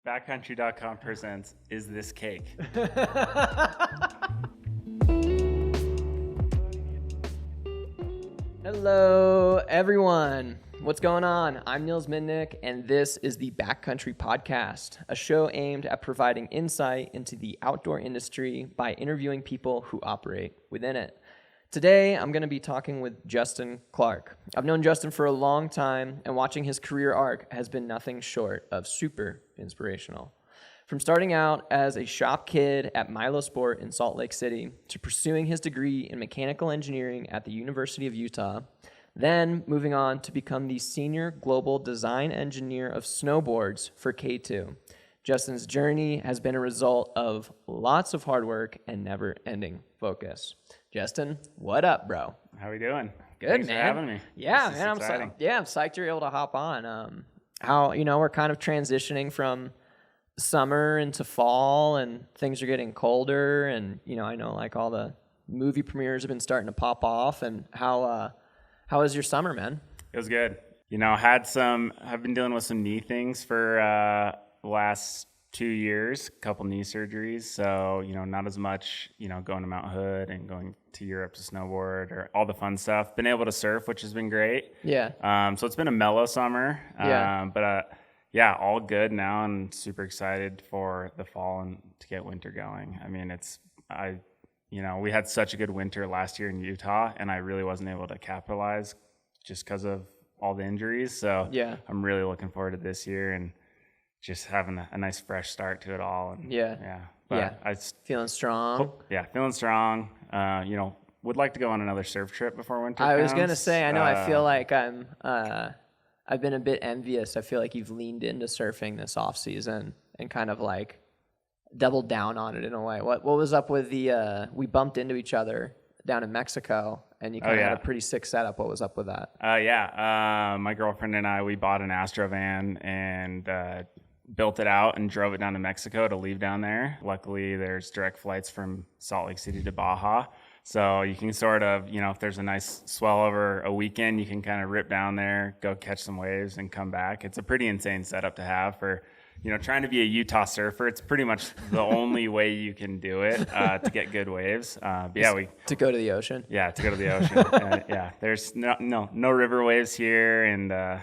Backcountry.com presents Is This Cake? Hello, everyone. What's going on? I'm Nils and this is the Backcountry Podcast, a show aimed at providing insight into the outdoor industry by interviewing people who operate within it. Today, I'm going to be talking with Justin Clark. I've known Justin for a long time, and watching his career arc has been nothing short of super inspirational. From starting out as a shop kid at Milo Sport in Salt Lake City to pursuing his degree in mechanical engineering at the University of Utah, then moving on to become the senior global design engineer of snowboards for K2. Justin's journey has been a result of lots of hard work and never-ending focus. Justin, what up, bro? How we doing? Good, Thanks man. for having me. Yeah, This is man. I'm exciting. psyched you're able to hop on. We're kind of transitioning from summer into fall, and things are getting colder, and I know like all the movie premieres have been starting to pop off. And how was your summer, man? It was good. I've been dealing with some knee things for the last 2 years, a couple knee surgeries. So, not as much, going to Mount Hood and going to Europe to snowboard or all the fun stuff. Been able to surf, which has been great. Yeah. So it's been a mellow summer. Yeah. Yeah, all good now and super excited for the fall and to get winter going. I mean, we had such a good winter last year in Utah, and I really wasn't able to capitalize just because of all the injuries. So Yeah. I'm really looking forward to this year and just having a nice fresh start to it all. And Feeling strong. Feeling strong. Would like to go on another surf trip before winter I was comes. gonna say, I know. I feel like I've been a bit envious. I feel like you've leaned into surfing this off season and kind of like doubled down on it in a way. What was up with we bumped into each other down in Mexico, and you kind of had a pretty sick setup. What was up with that? My girlfriend and I, we bought an Astro van and built it out and drove it down to Mexico to leave down there. Luckily, there's direct flights from Salt Lake City to Baja. So you can sort of, if there's a nice swell over a weekend, you can kind of rip down there, go catch some waves and come back. It's a pretty insane setup to have for, trying to be a Utah surfer. It's pretty much the only way you can do it to get good waves. To go to the ocean. Yeah, to go to the ocean. There's no river waves here, and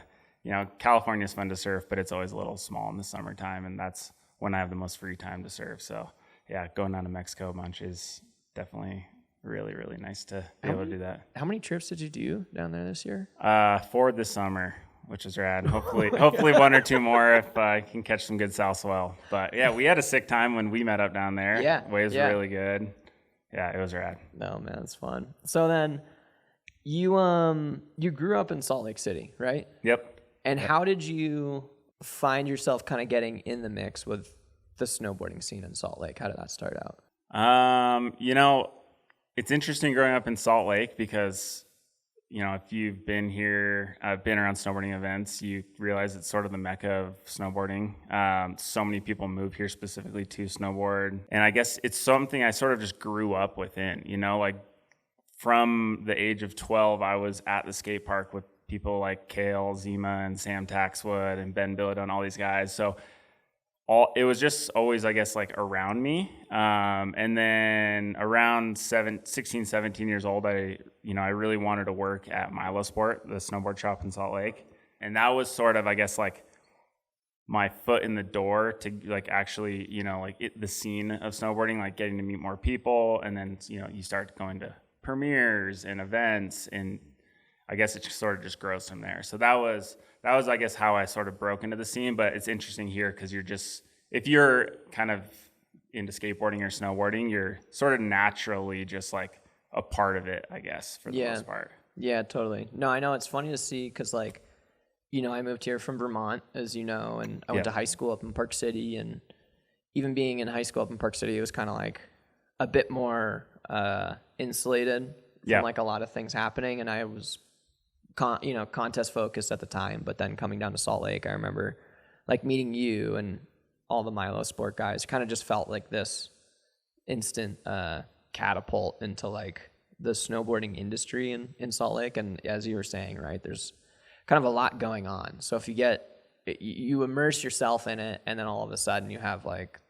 California's fun to surf, but it's always a little small in the summertime, and that's when I have the most free time to surf. So yeah, going down to Mexico a bunch is definitely really, really nice to be able to do that. How many trips did you do down there this year? 4 this summer, which is rad. Hopefully 1 or 2 more if I can catch some good south swell. But yeah, we had a sick time when we met up down there. Yeah. Waves were really good. Yeah, it was rad. No, man, it's fun. So then you grew up in Salt Lake City, right? Yep. And how did you find yourself kind of getting in the mix with the snowboarding scene in Salt Lake? How did that start out? It's interesting growing up in Salt Lake because, if you've been here, been around snowboarding events, you realize it's sort of the mecca of snowboarding. So many people move here specifically to snowboard. And I guess it's something I sort of just grew up within, like from the age of 12, I was at the skate park with people like Kale, Zima, and Sam Taxwood, and Ben Bilodeau, and all these guys. So it was just always, I guess, like around me. And then around 16, 17 years old, I really wanted to work at Milo Sport, the snowboard shop in Salt Lake. And that was sort of, I guess, like my foot in the door to like actually, the scene of snowboarding, like getting to meet more people. And then, you start going to premieres and events, and I guess it just sort of just grows from there. So that was, I guess, how I sort of broke into the scene. But it's interesting here because if you're kind of into skateboarding or snowboarding, you're sort of naturally just like a part of it, I guess, for the most part. Yeah, totally. No, I know it's funny to see because like, I moved here from Vermont, as you know, and I went to high school up in Park City. And even being in high school up in Park City, it was kind of like a bit more insulated from like a lot of things happening. And I was contest focused at the time, but then coming down to Salt Lake, I remember like meeting you and all the Milo Sport guys. Kind of just felt like this instant catapult into like the snowboarding industry in Salt Lake. And as you were saying, right, there's kind of a lot going on. So if you get you immerse yourself in it, and then all of a sudden you have like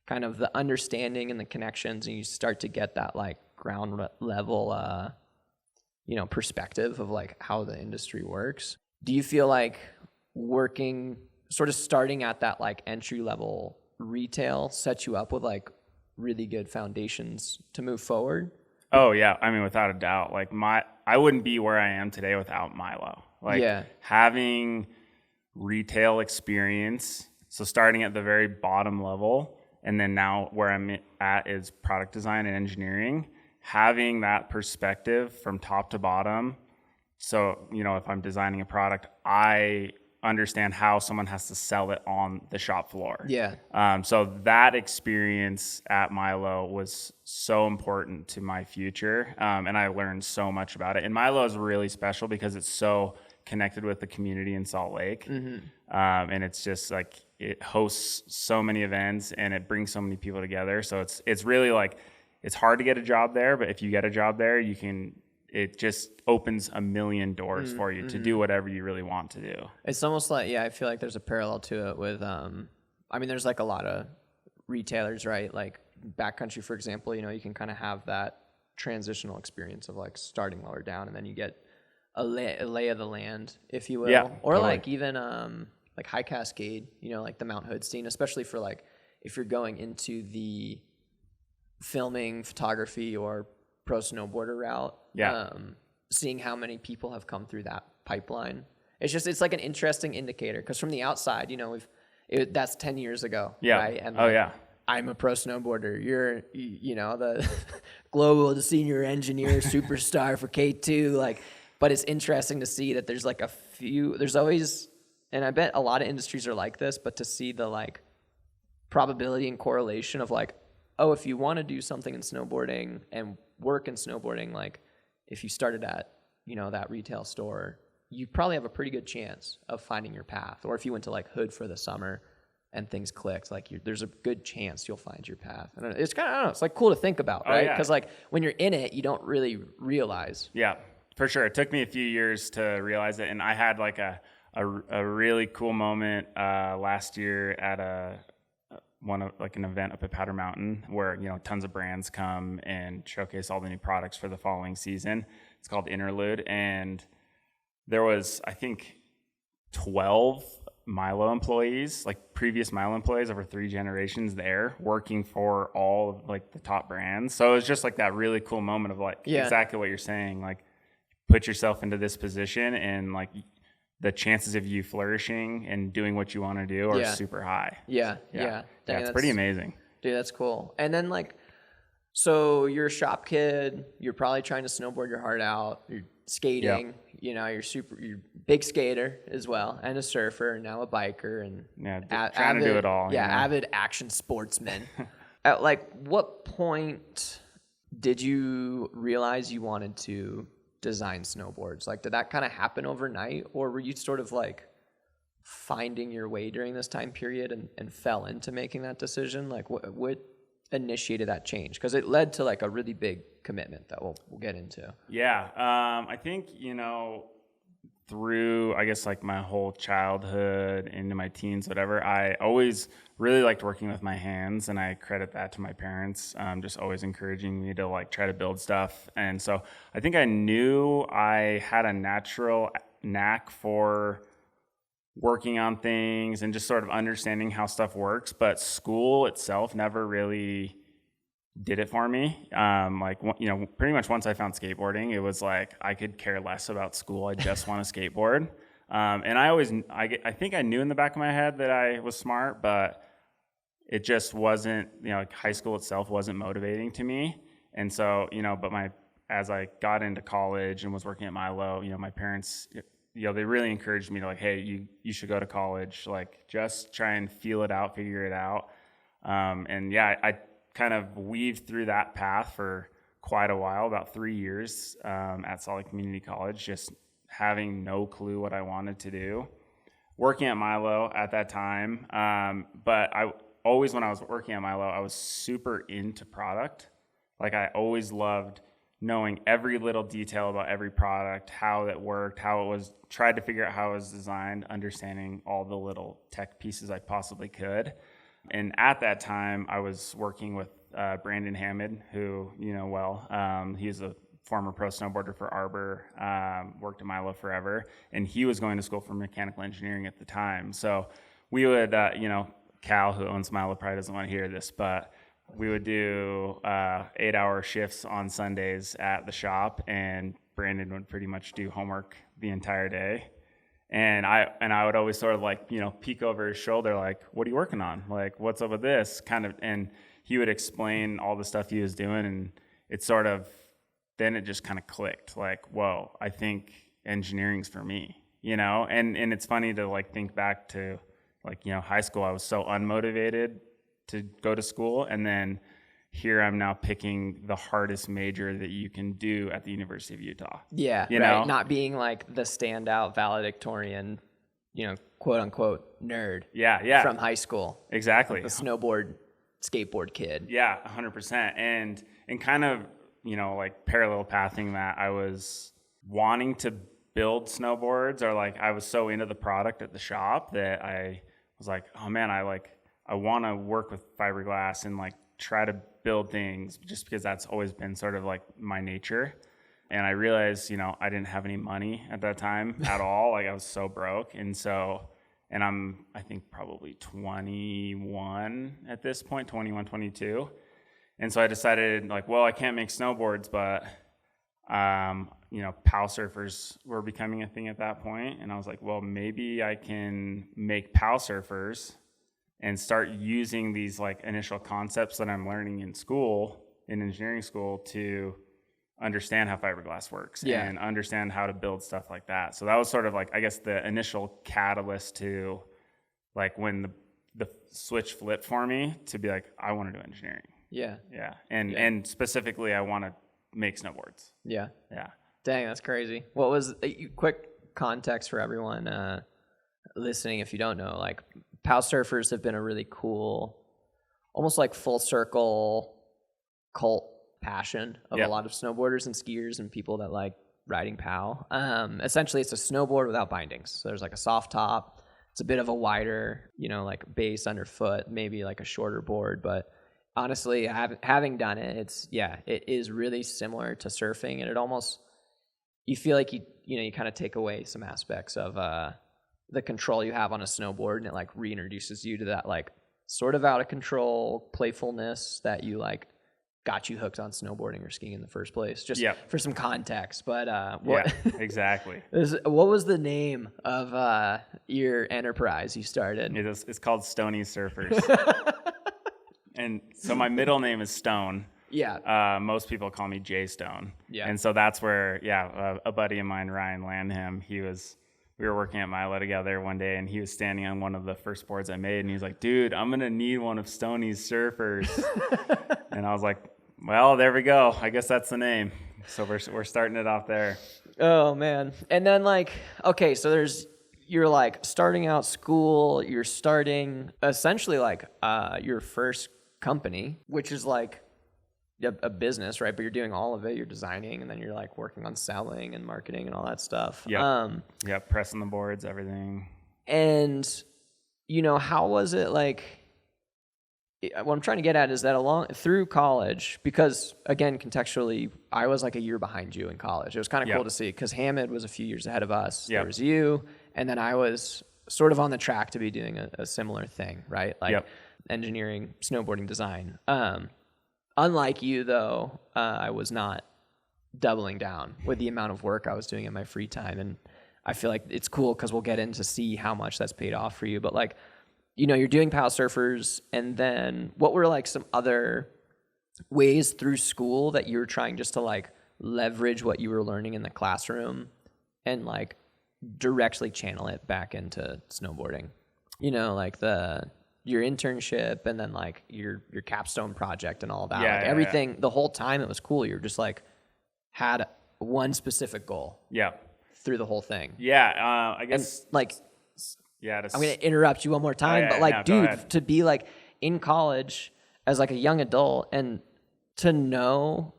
kind of the understanding and the connections, and you start to get that like ground level, perspective of like how the industry works. Do you feel like starting at that like entry level retail sets you up with like really good foundations to move forward? Oh yeah, I mean, without a doubt. Like I wouldn't be where I am today without Milo. Like having retail experience, so starting at the very bottom level, and then now where I'm at is product design and engineering, having that perspective from top to bottom. So, if I'm designing a product, I understand how someone has to sell it on the shop floor. Yeah. So that experience at Milo was so important to my future. And I learned so much about it. And Milo is really special because it's so connected with the community in Salt Lake. Mm-hmm. And it's just like, it hosts so many events and it brings so many people together. So it's really like, it's hard to get a job there, but if you get a job there, it just opens a million doors for you to do whatever you really want to do. It's almost like, I feel like there's a parallel to it with, there's like a lot of retailers, right? Like Backcountry, for example, you can kind of have that transitional experience of like starting lower down, and then you get a lay of the land, if you will. Yeah, or totally. like even like High Cascade, like the Mount Hood scene, especially for like if you're going into the filming, photography, or pro snowboarder route. Yeah. Seeing how many people have come through that pipeline, it's like an interesting indicator, because from the outside, that's 10 years ago. Yeah. Right? And I'm a pro snowboarder. You're, the global senior engineer superstar for K2. Like, but it's interesting to see that there's like there's always, and I bet a lot of industries are like this, but to see the like probability and correlation of like, oh, if you want to do something in snowboarding and work in snowboarding, like if you started at, that retail store, you probably have a pretty good chance of finding your path. Or if you went to like Hood for the summer and things clicked, like there's a good chance you'll find your path. And it's kind of, I don't know, it's like cool to think about, right? Because like when you're in it, you don't really realize. Yeah, for sure. It took me a few years to realize it. And I had like a really cool moment last year at an event up at Powder Mountain where, tons of brands come and showcase all the new products for the following season. It's called Interlude. And there was, I think, 12 Milo employees, like previous Milo employees over 3 generations there working for all of like the top brands. So it was just like that really cool moment of like exactly what you're saying, like put yourself into this position and like the chances of you flourishing and doing what you want to do are super high. Yeah. It's pretty amazing. Dude, that's cool. And then like, so you're a shop kid, you're probably trying to snowboard your heart out, you're skating, you're a big skater as well, and a surfer, and now a biker, and trying to do it all. Avid action sportsman. At like what point did you realize you wanted to design snowboards? Like, did that kind of happen overnight, or were you sort of like finding your way during this time period and fell into making that decision? Like what initiated that change? Because it led to like a really big commitment that we'll get into. I think through I guess like my whole childhood into my teens, whatever, I always really liked working with my hands, and I credit that to my parents, just always encouraging me to like try to build stuff. And so I think I knew I had a natural knack for working on things and just sort of understanding how stuff works, but school itself never really did it for me. Pretty much once I found skateboarding, it was like I could care less about school. I just want to skateboard. And I think I knew in the back of my head that I was smart, but it just wasn't, like high school itself wasn't motivating to me. And so, as I got into college and was working at Milo, my parents, they really encouraged me to like, hey, you should go to college, like just try and feel it out, figure it out. I kind of weaved through that path for quite a while, about 3 years at Salt Lake Community College, just having no clue what I wanted to do. Working at Milo at that time, but I always, when I was working at Milo, I was super into product. Like I always loved knowing every little detail about every product, how it worked, how it was, tried to figure out how it was designed, understanding all the little tech pieces I possibly could. And at that time, I was working with Brandon Hammond, who you know well. He's a former pro snowboarder for Arbor, worked at Milo forever, and he was going to school for mechanical engineering at the time. So we would, Cal, who owns Milo, probably doesn't want to hear this, but we would do 8-hour shifts on Sundays at the shop, and Brandon would pretty much do homework the entire day. And I would always sort of like, peek over his shoulder, like, what are you working on? Like, what's up with this? Kind of, and he would explain all the stuff he was doing, and it sort of, then it just kind of clicked, like, whoa, I think engineering's for me, And it's funny to like think back to like, high school, I was so unmotivated to go to school, and then here I'm now picking the hardest major that you can do at the University of Utah. Yeah, you right. know? Not being like the standout valedictorian, quote unquote nerd. Yeah. From high school. Exactly. The skateboard kid. Yeah, 100%. And kind of, like parallel pathing that, I was wanting to build snowboards, or like I was so into the product at the shop that I was like, oh man, I want to work with fiberglass and like try to build things, just because that's always been sort of like my nature. And I realized, I didn't have any money at that time at all. Like I was so broke. And I'm, I think probably 21 at this point, 21, 22. And so I decided like, well, I can't make snowboards, but, POW surfers were becoming a thing at that point. And I was like, well, maybe I can make POW surfers and start using these like initial concepts that I'm learning in school, in engineering school, to understand how fiberglass works and understand how to build stuff like that. So that was sort of like, I guess, the initial catalyst to like when the switch flipped for me to be like, I want to do engineering. Yeah. Yeah. And specifically, I want to make snowboards. Yeah. Yeah. Dang, that's crazy. What was quick context for everyone listening, if you don't know, like POW surfers have been a really cool, almost like full circle cult passion of a lot of snowboarders and skiers and people that like riding POW. Essentially, it's a snowboard without bindings. So there's like a soft top. It's a bit of a wider, like base underfoot, maybe like a shorter board. But honestly, having done it, it is really similar to surfing, and it almost, you feel like you kind of take away some aspects of the control you have on a snowboard, and it like reintroduces you to that like sort of out of control playfulness that you like got you hooked on snowboarding or skiing in the first place. Just for some context, but exactly. What was the name of your enterprise you started? It's called Stony Surfers. And so my middle name is Stone. Yeah. Most people call me Jay Stone. Yeah. And so that's where, a buddy of mine, Ryan Landham, we were working at Milo together one day, and he was standing on one of the first boards I made, and he was like, dude, I'm going to need one of Stoney's surfers. And I was like, well, there we go. I guess that's the name. So we're starting it off there. Oh, man. And then like, okay, so you're like starting out school, you're starting essentially like your first company, which is like a business, right? But you're doing all of it. You're designing, and then you're like working on selling and marketing and all that stuff. Yeah. Pressing the boards, everything. And, how was it like, what I'm trying to get at is that through college, because again, contextually, I was like a year behind you in college. It was kind of cool to see, because Hammond was a few years ahead of us. There was you, and then I was sort of on the track to be doing a similar thing, right? Like engineering, snowboarding design. Unlike you, though, I was not doubling down with the amount of work I was doing in my free time. And I feel like it's cool because we'll get in to see how much that's paid off for you. But like, you're doing POW surfers, and then what were like some other ways through school that you were trying just to like leverage what you were learning in the classroom and like directly channel it back into snowboarding? Like your internship, and then like your capstone project and all that. Everything, the whole time it was cool. You're just like had one specific goal. Yeah. Through the whole thing. Yeah. I guess and like, I'm going to interrupt you one more time, but like, dude, to be like in college as like a young adult and to know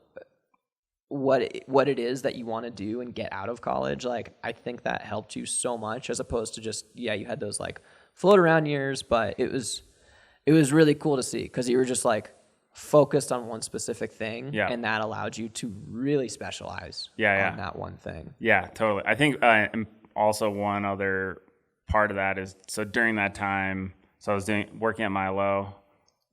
what it is that you want to do and get out of college. Like, I think that helped you so much, as opposed to just, yeah, you had those like float around years, but it was really cool to see, because you were just like focused on one specific thing, and that allowed you to really specialize on that one thing. Yeah, totally. I think and also one other part of that is, so during that time, so I was working at Milo,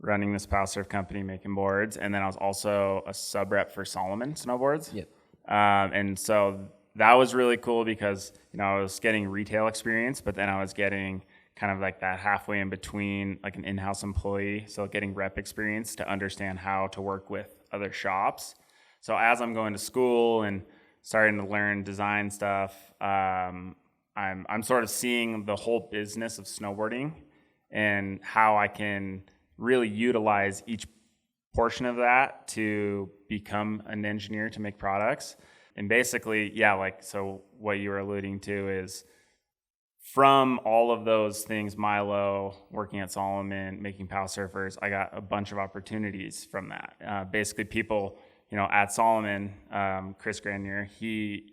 running this power surf company, making boards, and then I was also a sub rep for Solomon Snowboards. Yep. And so that was really cool because, I was getting retail experience, but then I was getting kind of like that halfway in between, like an in-house employee, so getting rep experience to understand how to work with other shops. So as I'm going to school and starting to learn design stuff, I'm sort of seeing the whole business of snowboarding and how I can really utilize each portion of that to become an engineer to make products. And basically, so what you were alluding to is, from all of those things, Milo, working at Solomon, making power surfers, I got a bunch of opportunities from that. Basically, people, at Solomon, Chris Granier, he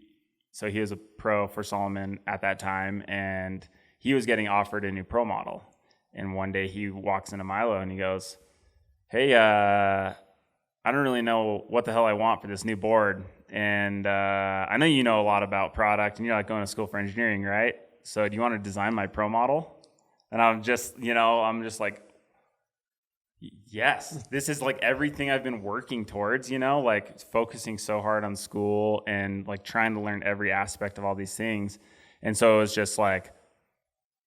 was a pro for Solomon at that time, and he was getting offered a new pro model. And one day he walks into Milo and he goes, "Hey, I don't really know what the hell I want for this new board. And I know you know a lot about product and you're like going to school for engineering, right? So do you want to design my pro model?" And I'm just like, yes, this is like everything I've been working towards, like focusing so hard on school and like trying to learn every aspect of all these things. And so it was just like,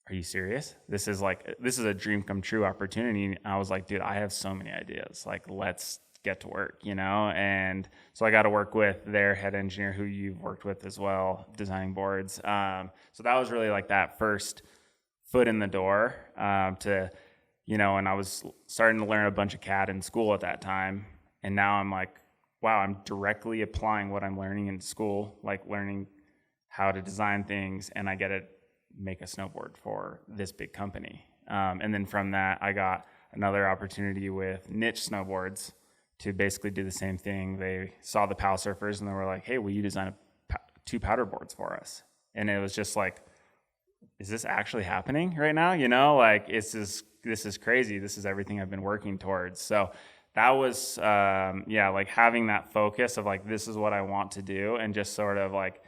are you serious? This is a dream come true opportunity. And I was like, dude, I have so many ideas. Like, let's get to work, And so I got to work with their head engineer, who you've worked with as well, designing boards. So that was really like that first foot in the door to, and I was starting to learn a bunch of CAD in school at that time. And now I'm like, wow, I'm directly applying what I'm learning in school, like learning how to design things, and I get to make a snowboard for this big company. And then from that, I got another opportunity with Niche Snowboards to basically do the same thing. They saw the power surfers and they were like, "Hey, will you design 2 powder boards for us?" And it was just like, is this actually happening right now? Like, this is crazy. This is everything I've been working towards. So that was, like having that focus of like, this is what I want to do, and just sort of like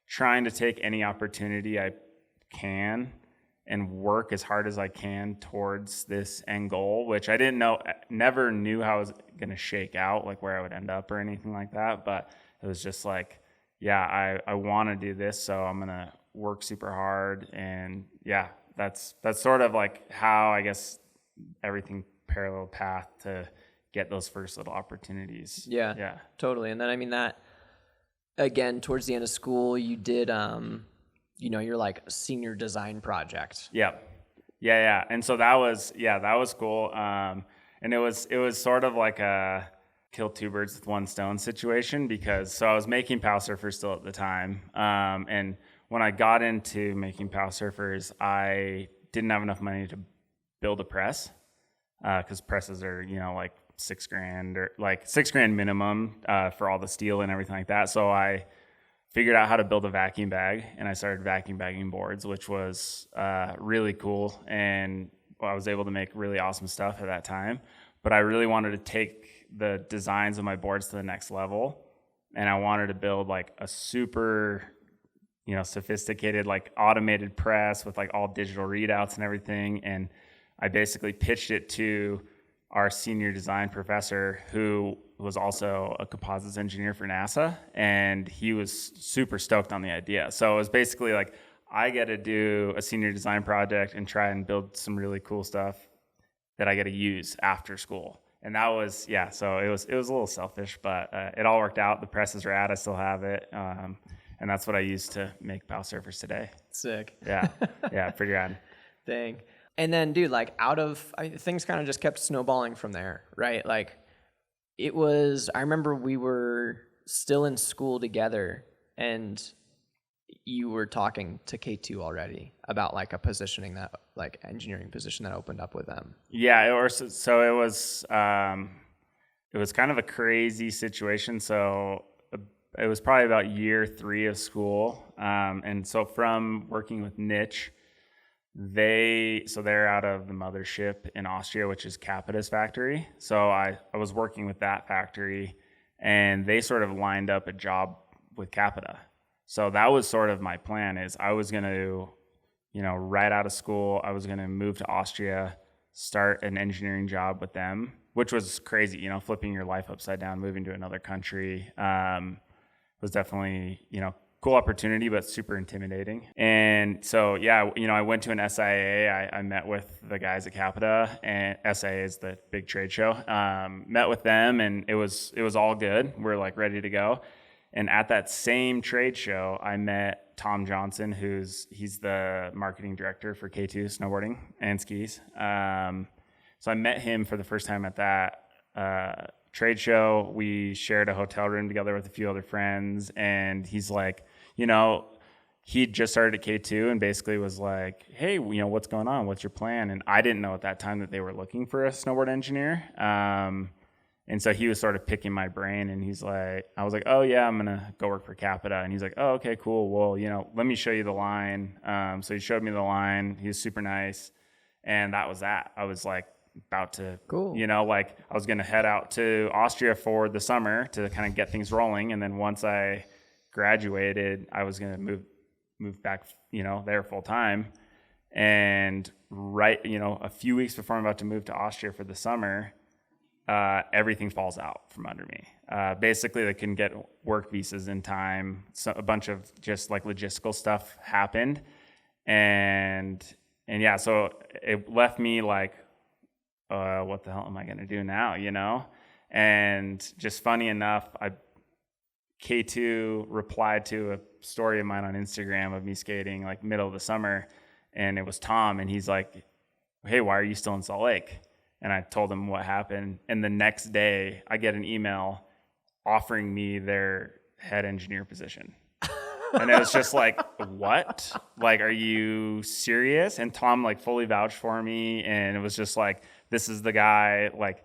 trying to take any opportunity I can and work as hard as I can towards this end goal, which I never knew how it was going to shake out, like where I would end up or anything like that. But it was just like, yeah, I want to do this, so I'm going to work super hard. And yeah, that's sort of like how, I guess, everything parallel path to get those first little opportunities. Yeah, totally. And then, I mean, that, again, towards the end of school, you did, your like senior design project. Yeah. And so that was cool. And it was sort of like a kill 2 birds with 1 stone situation, because I was making power surfers still at the time. And when I got into making power surfers, I didn't have enough money to build a press, because presses are, like $6,000 or like $6,000 minimum for all the steel and everything like that. So I figured out how to build a vacuum bag, and I started vacuum bagging boards, which was really cool. And I was able to make really awesome stuff at that time. But I really wanted to take the designs of my boards to the next level. And I wanted to build like a super, sophisticated, like automated press with like all digital readouts and everything. And I basically pitched it to our senior design professor, who was also a composites engineer for NASA, and he was super stoked on the idea. So it was basically like, I get to do a senior design project and try and build some really cool stuff that I get to use after school. And that was, so it was a little selfish, but it all worked out. The presses are out, I still have it. And that's what I use to make power surfers today. Sick. Yeah, pretty rad. Dang. And then, dude, like things kind of just kept snowballing from there, right? Like, I remember we were still in school together, and you were talking to K2 already about like a positioning that, like, engineering position that opened up with them. Yeah, it was kind of a crazy situation. So it was probably about year 3 of school. And so from working with Niche, they're out of the mothership in Austria, which is Capita's factory. So I was working with that factory, and they sort of lined up a job with Capita. So that was sort of my plan, is I was going to, right out of school, I was going to move to Austria, start an engineering job with them, which was crazy, flipping your life upside down, moving to another country. Was definitely, cool opportunity, but super intimidating. And so, I went to an SIA. I met with the guys at Capita, and SIA is the big trade show. Met with them, and it was all good. We're like ready to go. And at that same trade show, I met Tom Johnson, he's the marketing director for K2 Snowboarding and Skis. So I met him for the first time at that trade show. We shared a hotel room together with a few other friends, and he's like, he'd just started at K2 and basically was like, hey, what's going on? What's your plan? And I didn't know at that time that they were looking for a snowboard engineer. And so he was sort of picking my brain, and he's like, I was like, oh yeah, I'm going to go work for Capita. And he's like, oh, okay, cool. Well, let me show you the line. So he showed me the line. He was super nice. And that was that. I was like about to, cool. I was going to head out to Austria for the summer to kind of get things rolling. And then once I graduated, I was going to move back, there full time. And a few weeks before I'm about to move to Austria for the summer, everything falls out from under me. Basically, they couldn't get work visas in time. So a bunch of just like logistical stuff happened. And so it left me like, what the hell am I going to do now, And just funny enough, K2 replied to a story of mine on Instagram of me skating like middle of the summer, and it was Tom, and he's like, hey, why are you still in Salt Lake? And I told him what happened. And the next day I get an email offering me their head engineer position. And it was just like, what? Like, are you serious? And Tom like fully vouched for me. And it was just like, this is the guy. Like,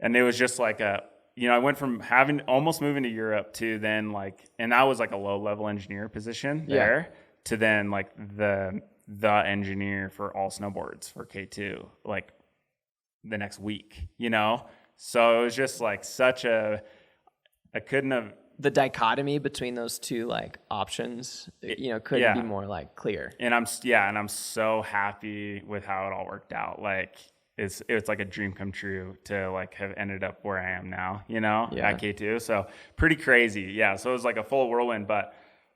and it was just like I went from almost moving to Europe to then like, and that was like a low level engineer position there, to then like the engineer for all snowboards for K2, like the next week, So it was just like I couldn't have. The dichotomy between those two like options, couldn't be more like clear. And I'm so happy with how it all worked out. Like it's like a dream come true to like have ended up where I am now, at K2. So pretty crazy. Yeah. So it was like a full whirlwind, but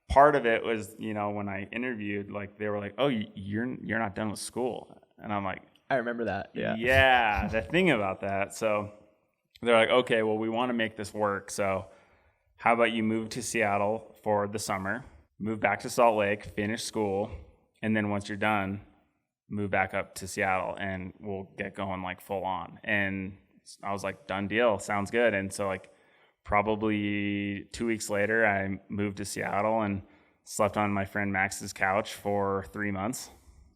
part of it was, when I interviewed, like they were like, oh, you're not done with school. And I'm like, I remember that. Yeah. Yeah. The thing about that. So they're like, okay, well, we want to make this work. So how about you move to Seattle for the summer, move back to Salt Lake, finish school, and then once you're done, move back up to Seattle and we'll get going like full on. And I was like, done deal. Sounds good. And so like probably 2 weeks later, I moved to Seattle and slept on my friend Max's couch for 3 months.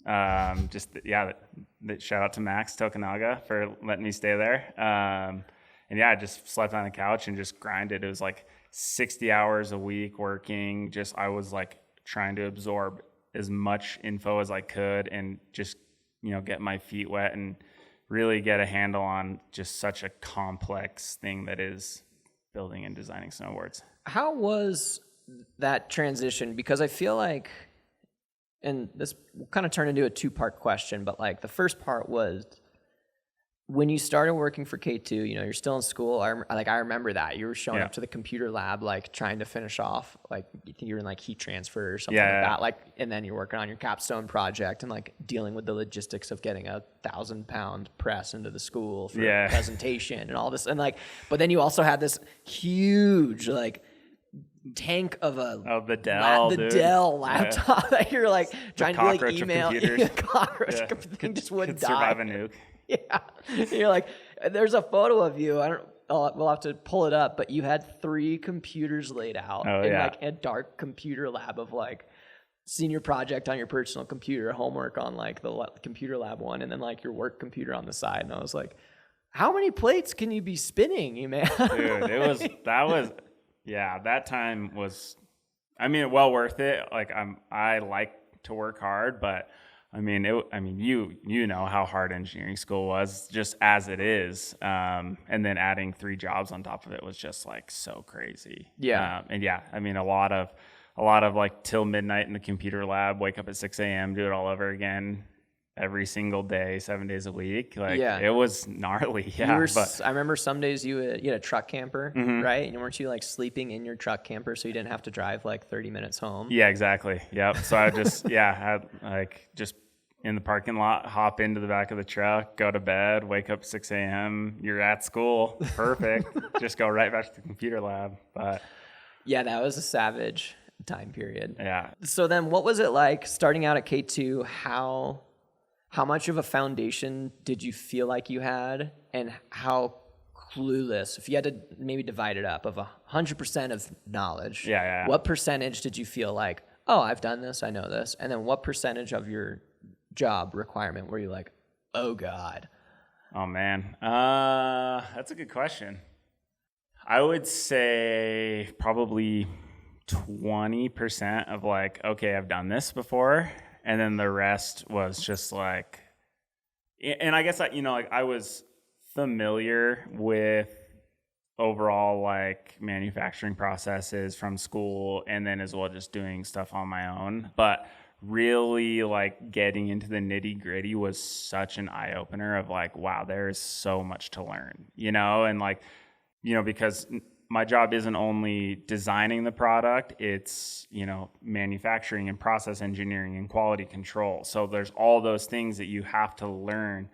Shout out to Max Tokunaga for letting me stay there. I just slept on the couch and just grinded. It was like 60 hours a week working. I was like trying to absorb as much info as I could and just, get my feet wet and really get a handle on just such a complex thing that is building and designing snowboards. How was that transition? Because I feel like, and this will kind of turn into a 2-part question, but like the first part was when you started working for K2, you're still in school. I remember that you were showing up to the computer lab, like trying to finish off, like you were in like heat transfer or something like that. Like, and then you're working on your capstone project and like dealing with the logistics of getting a 1,000-pound press into the school for a presentation and all this. And like, but then you also had this huge like tank of the Dell, Dell laptop that you're like trying to like email. The cockroach thing just wouldn't die. Survive a nuke. Yeah, you're like, there's a photo of you. We'll have to pull it up, but you had 3 computers laid out in like a dark computer lab of like senior project on your personal computer, homework on like the computer lab one, and then like your work computer on the side. And I was like, how many plates can you be spinning, you man? Dude, Yeah, that time was, I mean, well worth it. Like I like to work hard, but I mean, you know how hard engineering school was just as it is. And then adding 3 jobs on top of it was just like so crazy. Yeah. And yeah, I mean, a lot of like till midnight in the computer lab, wake up at 6 a.m., do it all over again every single day, 7 days a week. Like it was gnarly. Yeah. I remember some days you had a truck camper, right? And weren't you like sleeping in your truck camper so you didn't have to drive like 30 minutes home? Yeah, exactly. Yep. So I just, had like just in the parking lot, hop into the back of the truck, go to bed, wake up 6 a.m. You're at school. Perfect. Just go right back to the computer lab. But yeah, that was a savage time period. Yeah. So then what was it like starting out at K2? How much of a foundation did you feel like you had, and how clueless, if you had to maybe divide it up, of 100% of knowledge, what percentage did you feel like, oh, I've done this, I know this, and then what percentage of your job requirement were you like, oh God? Oh man, that's a good question. I would say probably 20% of like, okay, I've done this before. And then the rest was just like, and I guess I was familiar with overall like manufacturing processes from school, and then as well just doing stuff on my own. But really like getting into the nitty gritty was such an eye opener of like, wow, there's so much to learn, and like, because my job isn't only designing the product, it's, manufacturing and process engineering and quality control. So there's all those things that you have to learn,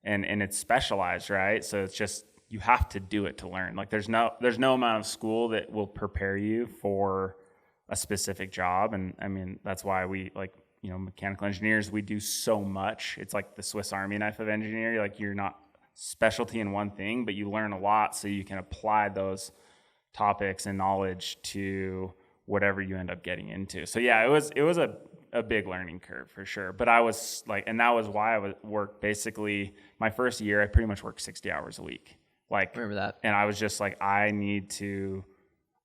and it's specialized, right? So it's just, you have to do it to learn. Like there's no amount of school that will prepare you for a specific job. And I mean, that's why we like, mechanical engineers, we do so much. It's like the Swiss Army knife of engineering. Like you're not specialty in one thing, but you learn a lot so you can apply those topics and knowledge to whatever you end up getting into. So yeah, it was a big learning curve for sure. But I was like, and that was why I would work basically my first year, I pretty much worked 60 hours a week. Like, remember that. And I was just like, I need to,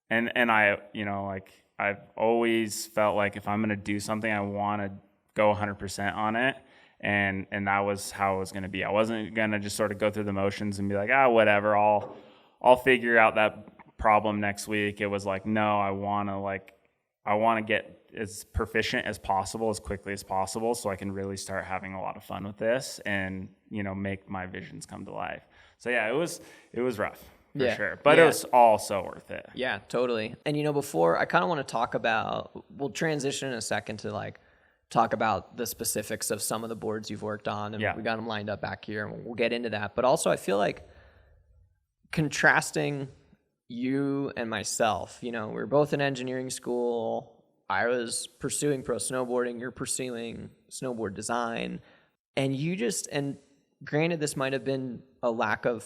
and I, like I've always felt like if I'm going to do something, I want to go 100% on it. And that was how it was going to be. I wasn't going to just sort of go through the motions and be like, whatever, I'll figure out that problem next week. It was like, no, I want to get as proficient as possible, as quickly as possible, so I can really start having a lot of fun with this and, make my visions come to life. So yeah, it was rough for sure, but it was all so worth it. Yeah, totally. And before, I kind of want to talk about, we'll transition in a second to like talk about the specifics of some of the boards you've worked on, and we got them lined up back here, and we'll get into that. But also I feel like contrasting you and myself, we're both in engineering school. I was pursuing pro snowboarding, you're pursuing snowboard design, and and granted, this might have been a lack of,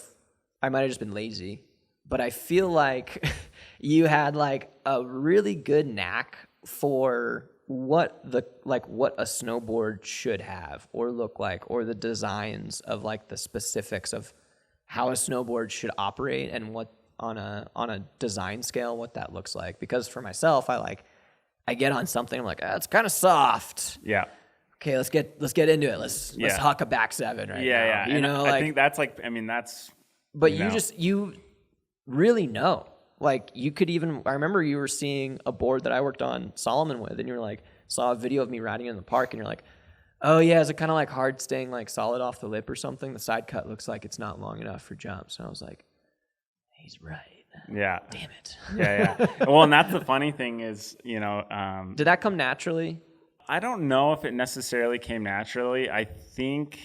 I might have just been lazy, but I feel like you had like a really good knack for what a snowboard should have or look like, or the designs of like the specifics of how a snowboard should operate and what on a design scale, what that looks like. Because for myself, I get on something, I'm like, it's kind of soft. Yeah. Okay, let's get into it. Let's huck a back seven right now. Yeah. I think that's like, that's. But you really know. Like you could even, I remember you were seeing a board that I worked on Solomon with, and you were like, saw a video of me riding in the park, and you're like, oh yeah, is it kind of like hard staying like solid off the lip or something? The side cut looks like it's not long enough for jumps. And I was like, he's right. Yeah. Damn it. Yeah. Well, and that's the funny thing is, did that come naturally? I don't know if it necessarily came naturally. I think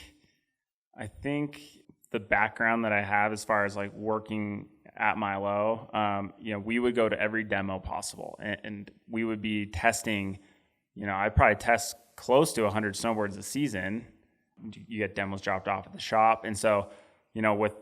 the background that I have as far as like working at Milo, we would go to every demo possible, and we would be testing, I'd probably test close to 100 snowboards a season. You get demos dropped off at the shop. And so, with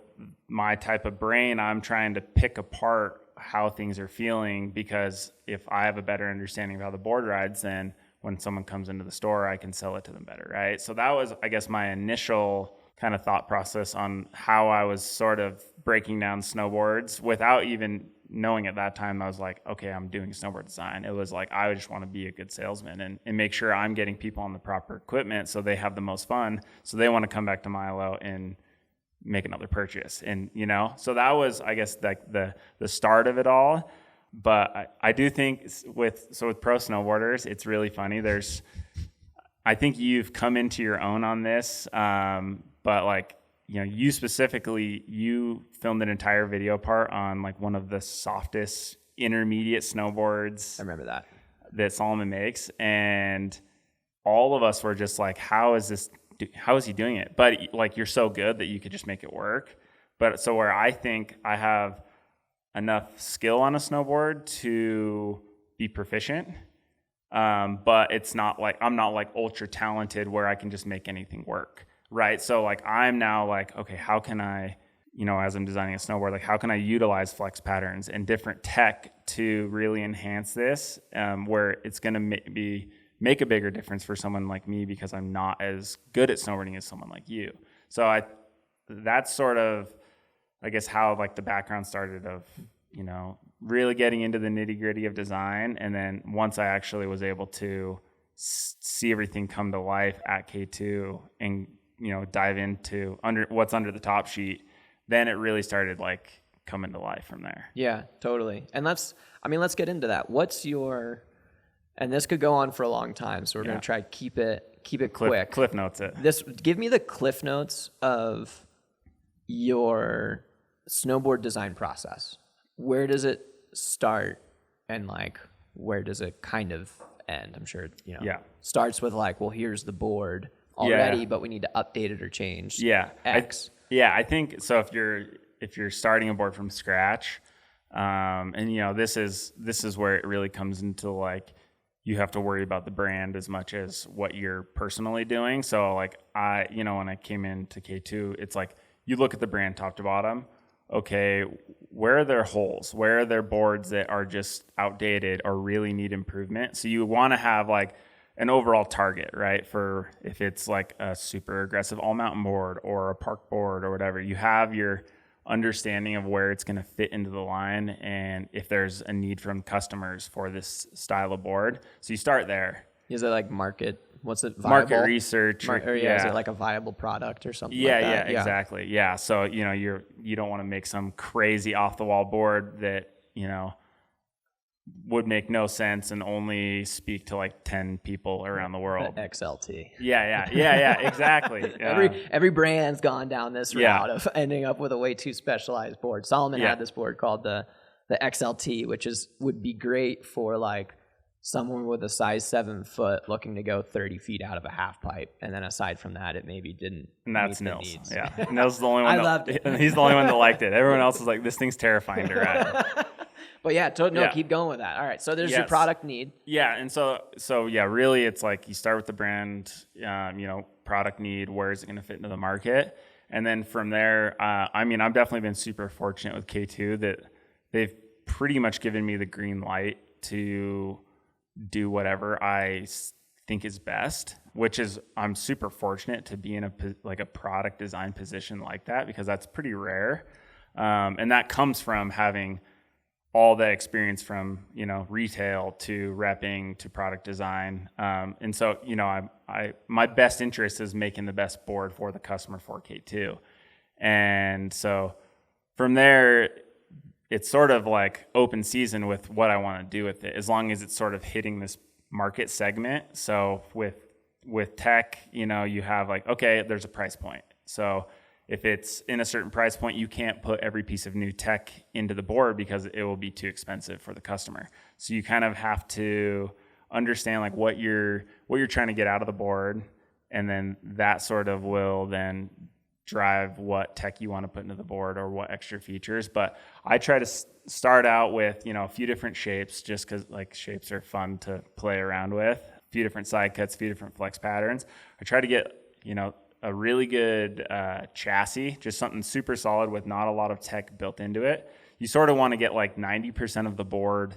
my type of brain, I'm trying to pick apart how things are feeling, because if I have a better understanding of how the board rides, then when someone comes into the store, I can sell it to them better, right? So that was, I guess, my initial kind of thought process on how I was sort of breaking down snowboards without even knowing at that time, I was like, okay, I'm doing snowboard design. It was like, I just want to be a good salesman and make sure I'm getting people on the proper equipment so they have the most fun. So they want to come back to Milo and make another purchase. And, so that was, I guess, like the start of it all. But I do think with pro snowboarders, it's really funny. I think you've come into your own on this. But like, you specifically, you filmed an entire video part on like one of the softest intermediate snowboards. I remember that Solomon makes. And all of us were just like, how is he doing it? But like, you're so good that you could just make it work. But so where I think I have enough skill on a snowboard to be proficient. But it's not like, I'm not like ultra talented where I can just make anything work. Right. So like, I'm now like, okay, how can I, as I'm designing a snowboard, like how can I utilize flex patterns and different tech to really enhance this, where it's going to make a bigger difference for someone like me because I'm not as good at snowboarding as someone like you. So that's sort of, I guess, how like the background started of, really getting into the nitty gritty of design. And then once I actually was able to see everything come to life at K2 and, dive into what's under the top sheet, then it really started like coming to life from there. Yeah, totally. And let's get into that. And this could go on for a long time, so we're going to try to keep it quick. Cliff notes it. Give me the cliff notes of your snowboard design process. Where does it start and like where does it kind of end? I'm sure starts with like, well, here's the board already, but we need to update it or change X. I think so. If you're starting a board from scratch, and this is where it really comes into like, you have to worry about the brand as much as what you're personally doing. So like when I came into K2, it's like you look at the brand top to bottom. Okay, where are their holes? Where are their boards that are just outdated or really need improvement? So you want to have like an overall target, right? For if it's like a super aggressive all mountain board or a park board or whatever, you have your understanding of where it's going to fit into the line and if there's a need from customers for this style of board. So you start there. Is it like market? What's it? Viable? Market research. Is it like a viable product or something like that? Yeah, exactly. Yeah. So, you don't want to make some crazy off the wall board that, would make no sense and only speak to like 10 people around the world. The XLT. Yeah, exactly. Every brand's gone down this route of ending up with a way too specialized board. Solomon had this board called the XLT, which would be great for like someone with a size 7 foot looking to go 30 feet out of a half pipe. And then aside from that, it maybe didn't. And that's meet the Nils. needs. Yeah. Nils is the only one. I loved it. He's the only one that liked it. Everyone else was like, this thing's terrifying to ride. But keep going with that. All right. So there's your product need. Yeah. And so really it's like you start with the brand, product need, where is it going to fit into the market? And then from there, I've definitely been super fortunate with K2 that they've pretty much given me the green light to do whatever I think is best, which is I'm super fortunate to be in a product design position like that because that's pretty rare. And that comes from having all that experience from, retail to repping to product design. And so, my best interest is making the best board for the customer for K2. And so from there, it's sort of like open season with what I want to do with it, as long as it's sort of hitting this market segment. So with tech, you have like, okay, there's a price point. So if it's in a certain price point, you can't put every piece of new tech into the board because it will be too expensive for the customer. So you kind of have to understand like what you're trying to get out of the board, and then that sort of will then drive what tech you want to put into the board or what extra features. But I try to start out with, a few different shapes just because like shapes are fun to play around with, a few different side cuts, a few different flex patterns. I try to get, a really good chassis, just something super solid with not a lot of tech built into it. You sort of want to get like 90% of the board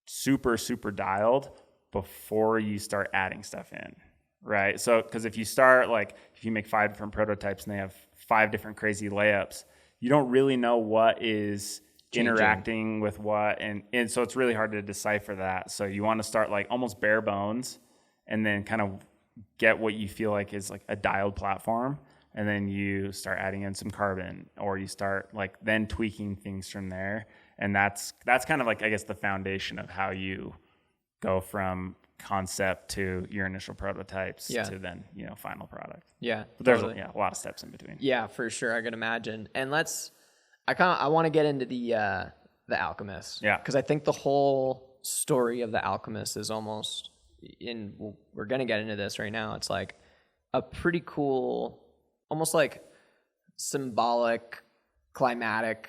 super, super dialed before you start adding stuff in. Right. So, because if you make 5 different prototypes and they have 5 different crazy layups, you don't really know what is changing. interacting with what, and so it's really hard to decipher that. So you want to start like almost bare bones, and then kind of get what you feel like is like a dialed platform, and then you start adding in some carbon, or you start like then tweaking things from there. And that's kind of like, I guess, the foundation of how you go from concept to your initial prototypes to then, final product. Yeah. But there's totally. a lot of steps in between. Yeah, for sure. I can imagine. And I want to get into the Alchemist. Yeah. Because I think the whole story of the Alchemist is almost we're going to get into this right now. It's like a pretty cool, almost like symbolic, climatic,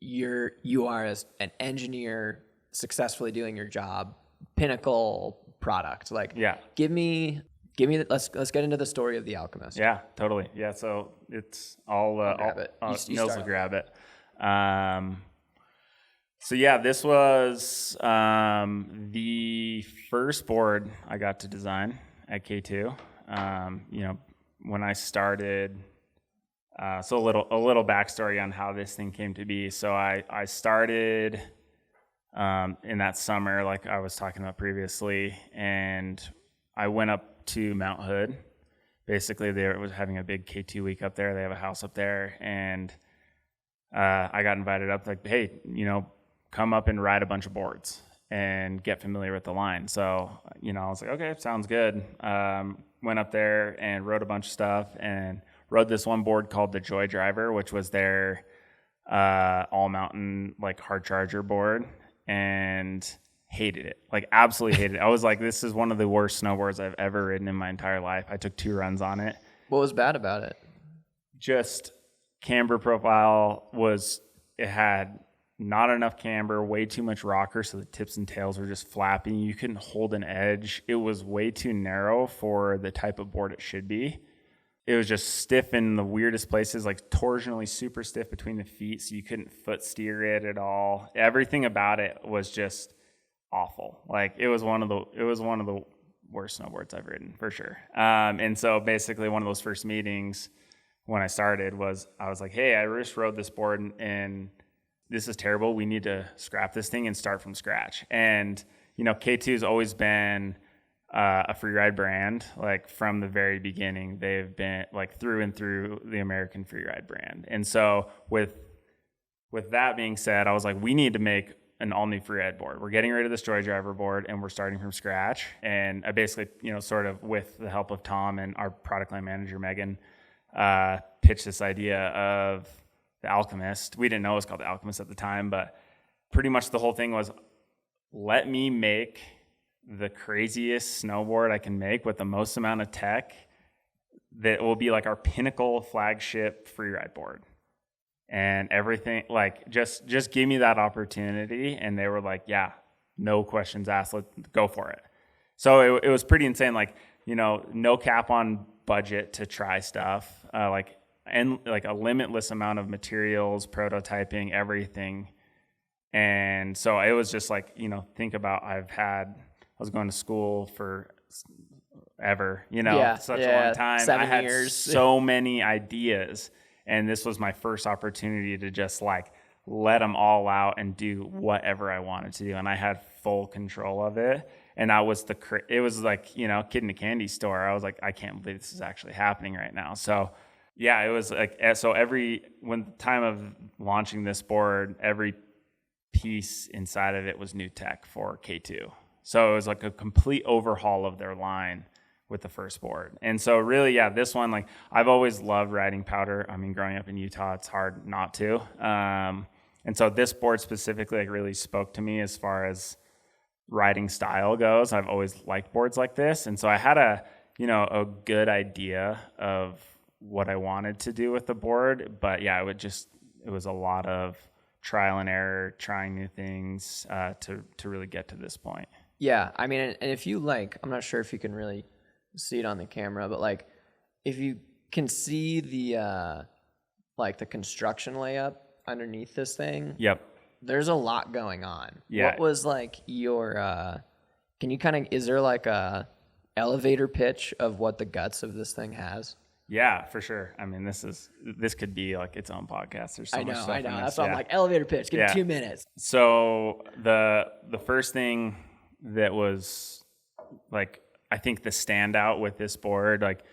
you are as an engineer successfully doing your job, pinnacle product. Like, give me let's get into the story of the Alchemist. Yeah, totally. Yeah, so it's all grab it. Nils will grab it. So yeah, this was the first board I got to design at K2. When I started. So a little backstory on how this thing came to be. So I started in that summer, like I was talking about previously, and I went up to Mount Hood. Basically, they was having a big K2 week up there. They have a house up there, and I got invited up. Like, hey, come up and ride a bunch of boards and get familiar with the line. So I was like, okay, sounds good. Went up there and rode a bunch of stuff and rode this one board called the Joy Driver, which was their all mountain like hard charger board, and hated it. Like absolutely hated it. I was like, this is one of the worst snowboards I've ever ridden in my entire life. I took 2 runs on it. What was bad about it? Just camber profile it had not enough camber, way too much rocker, so the tips and tails were just flapping. You couldn't hold an edge. It was way too narrow for the type of board it should be. It was just stiff in the weirdest places, like torsionally super stiff between the feet, so you couldn't foot steer it at all. Everything about it was just awful. Like it was one of the worst snowboards I've ridden for sure. And so basically, one of those first meetings when I started I was like, hey, I just rode this board and this is terrible. We need to scrap this thing and start from scratch. And K2 has always been a freeride brand. Like from the very beginning, they've been like through and through the American freeride brand. And so with that being said, I was like, we need to make an all new freeride board. We're getting rid of this Joy Driver board and we're starting from scratch. And I basically, sort of with the help of Tom and our product line manager, Megan, pitched this idea of the Alchemist. We didn't know it was called the Alchemist at the time, but pretty much the whole thing was, let me make the craziest snowboard I can make with the most amount of tech that will be like our pinnacle flagship freeride board. And everything, like, just give me that opportunity. And they were like, yeah, no questions asked, let's go for it. So it was pretty insane. Like, no cap on budget to try stuff, and like a limitless amount of materials, prototyping, everything. And so it was just like, think about, I was going to school for ever, such a long time. 7 I years. had so many ideas, and this was my first opportunity to just like let them all out and do whatever I wanted to do. And I had full control of it. And it was like, kid in a candy store. I was like, I can't believe this is actually happening right now. So yeah, it was like, so when the time of launching this board, every piece inside of it was new tech for K2. So it was like a complete overhaul of their line with the first board. And so really, yeah, this one, like I've always loved riding powder. I mean, growing up in Utah, it's hard not to. And so this board specifically like really spoke to me as far as riding style goes. I've always liked boards like this. And so I had a good idea of what I wanted to do with the board. But yeah, it was a lot of trial and error, trying new things to really get to this point. Yeah, I mean, and if you I'm not sure if you can really see it on the camera, but like if you can see the the construction layup underneath this thing. Yep. There's a lot going on. Yeah. What was like your is there like a elevator pitch of what the guts of this thing has? Yeah, for sure. I mean, this could be like its own podcast. There's so much stuff I in know. this. That's why I'm like, elevator pitch. Give me 2 minutes. So the first thing that was like, I think the standout with this board, like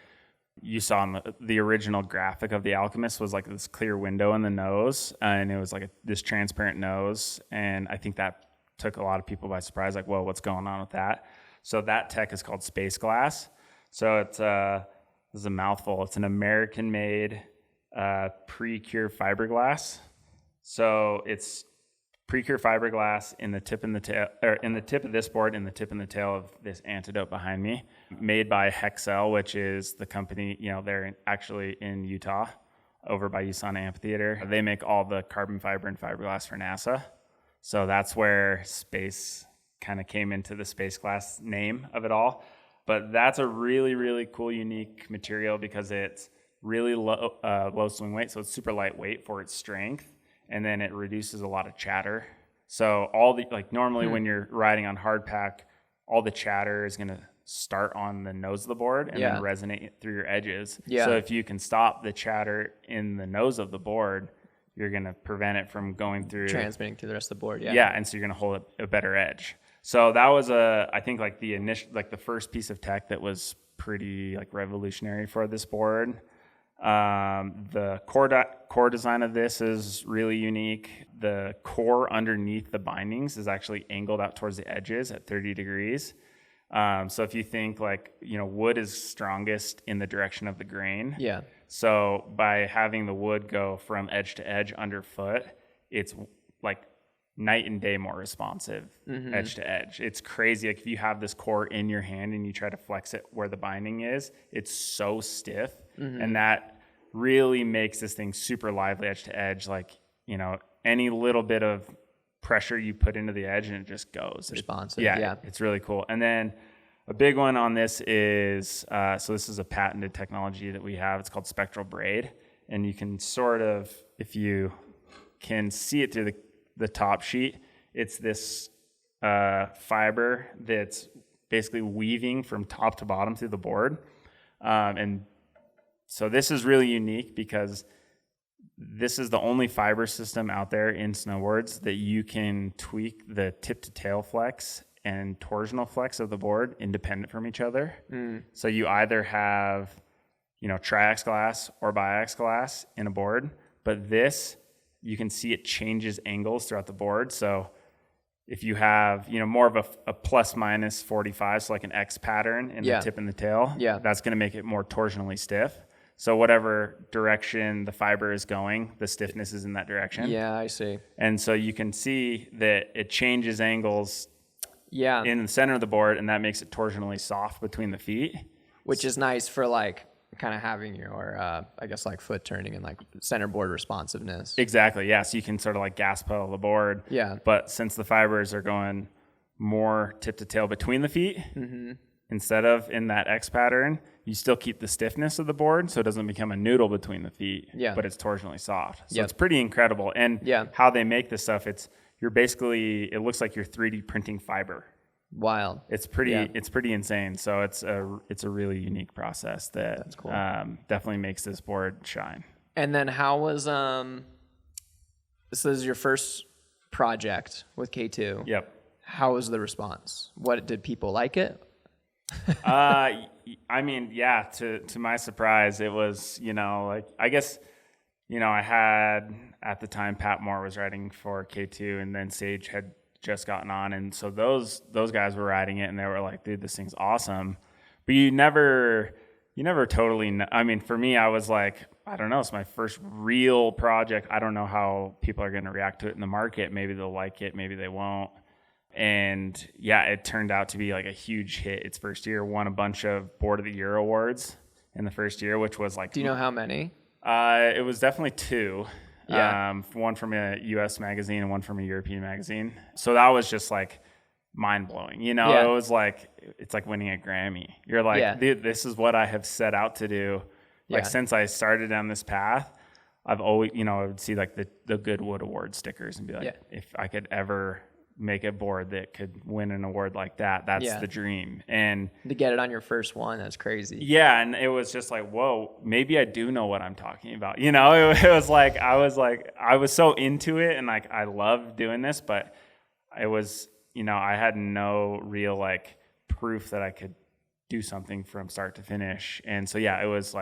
you saw in the original graphic of the Alchemist, was like this clear window in the nose, and it was like this transparent nose. And I think that took a lot of people by surprise. Like, whoa, what's going on with that? So that tech is called Space Glass. So it's this is a mouthful. It's an American-made pre-cure fiberglass. So it's pre-cure fiberglass in the tip of this board, in the tip and the tail of this Antidote behind me, made by Hexcel, which is the company. They're actually in Utah, over by USANA Amphitheater. They make all the carbon fiber and fiberglass for NASA. So that's where space kind of came into the Space Glass name of it all. But that's a really, really cool, unique material because it's really low swing weight. So it's super lightweight for its strength. And then it reduces a lot of chatter. So normally when you're riding on hard pack, all the chatter is going to start on the nose of the board and then resonate through your edges. Yeah. So if you can stop the chatter in the nose of the board, you're going to prevent it from going through. Transmitting through the rest of the board. Yeah. Yeah. And so you're going to hold a better edge. So that was I think like the first piece of tech that was pretty like revolutionary for this board. The core design of this is really unique. The core underneath the bindings is actually angled out towards the edges at 30 degrees. So if you think like, wood is strongest in the direction of the grain. Yeah. So by having the wood go from edge to edge underfoot, it's like night and day more responsive edge to edge. It's crazy. Like if you have this core in your hand and you try to flex it where the binding is, it's so stiff. And that really makes this thing super lively edge to edge. Like, any little bit of pressure you put into the edge and it just goes. Responsive. It's really cool. And then a big one on this is, so this is a patented technology that we have. It's called spectral braid. And you can sort of, if you can see it through the top sheet, it's this fiber that's basically weaving from top to bottom through the board. And so this is really unique because this is the only fiber system out there in snowboards that you can tweak the tip to tail flex and torsional flex of the board independent from each other. So you either have, triax glass or biax glass in a board, but this, you can see it changes angles throughout the board. So if you have, more of a plus minus 45, so like an X pattern in the tip and the tail, that's going to make it more torsionally stiff. So whatever direction the fiber is going, the stiffness is in that direction. Yeah, I see. And so you can see that it changes angles in the center of the board, and that makes it torsionally soft between the feet. Which is nice for like kind of having your, like foot turning and like center board responsiveness. Exactly, yeah. So you can sort of like gas pedal the board. Yeah. But since the fibers are going more tip to tail between the feet, instead of in that X pattern, you still keep the stiffness of the board so it doesn't become a noodle between the feet, but it's torsionally soft. So it's pretty incredible. And how they make this stuff, it looks like you're 3D printing fiber. Wild. It's pretty insane. So it's a really unique process that cool. Definitely makes this board shine. And then how was this is your first project with K2? Yep. How was the response? What did people like it? I mean, to my surprise, it was, I guess, I had at the time Pat Moore was riding for K2 and then Sage had just gotten on. And so those guys were riding it and they were like, dude, this thing's awesome. But you never totally know. I mean, for me, I was like, I don't know. It's my first real project. I don't know how people are going to react to it in the market. Maybe they'll like it. Maybe they won't. And it turned out to be like a huge hit. Its first year, won a bunch of Board of the Year awards in the first year, which was like. Do you know how many? It was definitely 2. Yeah. One from a U.S. magazine and one from a European magazine. So that was just like mind blowing. It was like it's like winning a Grammy. You're like, dude, this is what I have set out to do. Like since I started down this path, I've always, I would see like the Goodwood Award stickers and be like, if I could ever make a board that could win an award like that. That's the dream. And to get it on your first one, that's crazy. Yeah, and it was just like, whoa, maybe I do know what I'm talking about. You know, it was like I was so into it, and like I love doing this, but it was, you know, I had no real like proof that I could do something from start to finish. And so yeah, it was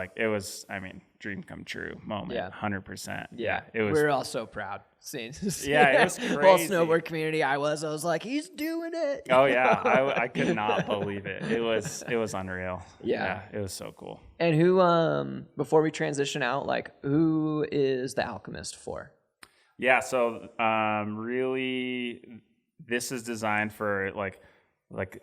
I mean, dream come true moment. Yeah. 100%. Yeah, it was. We were all so proud seeing Yeah, it was crazy. Whole snowboard community. I was like, he's doing it. Oh yeah, I could not believe it. It was unreal. Yeah, it was so cool. And who before we transition out, like, who is the Alchemist for? Yeah, so really this is designed for like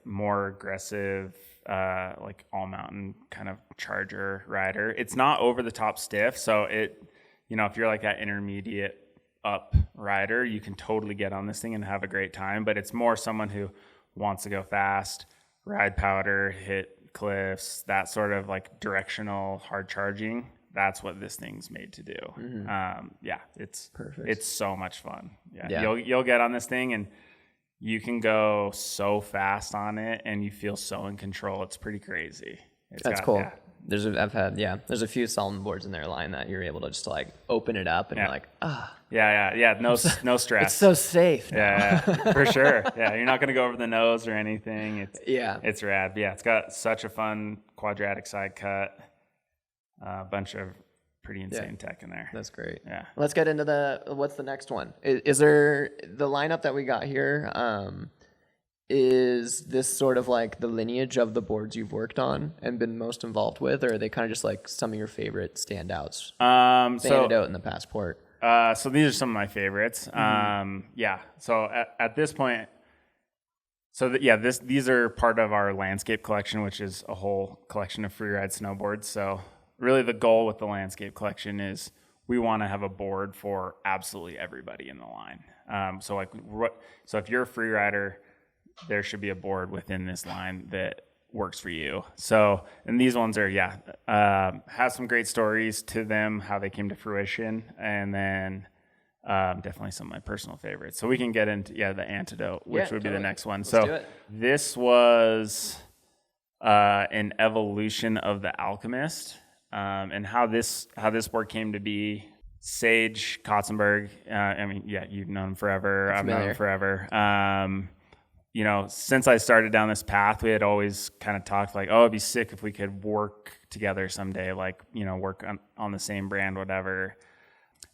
more aggressive, like all mountain kind of charger rider. It's not over the top stiff. So it, you know, if you're like that intermediate up rider, you can totally get on this thing and have a great time, but it's more someone who wants to go fast, ride powder, hit cliffs, that sort of like directional hard charging. That's what this thing's made to do. Mm-hmm. Yeah, it's perfect. It's so much fun. Yeah. You'll get on this thing and you can go so fast on it and you feel so in control. It's pretty crazy. That's cool. Yeah. There's a few Salmon boards in their line that you're able to just like open it up and you're like, Yeah. No stress. It's so safe now. Yeah, for sure. Yeah. You're not going to go over the nose or anything. It's rad. But yeah. It's got such a fun quadratic side cut, a bunch of pretty insane tech in there. That's great. Yeah. Let's get into what's the next one? Is there the lineup that we got here? Is this sort of like the lineage of the boards you've worked on and been most involved with, or are they kind of just like some of your favorite standouts? The Antidote and the Passport. So these are some of my favorites. Yeah. So at this point, these are part of our landscape collection, which is a whole collection of free-ride snowboards. So really the goal with the landscape collection is we want to have a board for absolutely everybody in the line. So if you're a free rider, there should be a board within this line that works for you. So, and these ones are, have some great stories to them, how they came to fruition. And then definitely some of my personal favorites. So we can get into, the Antidote, which would be the next one. Let's do it. This was an evolution of the Alchemist. And how this board came to be. Sage Kotzenberg, you've known him forever. I've known him forever. You know, since I started down this path, we had always kind of talked like, oh, it'd be sick if we could work together someday, like, you know, work on the same brand, whatever.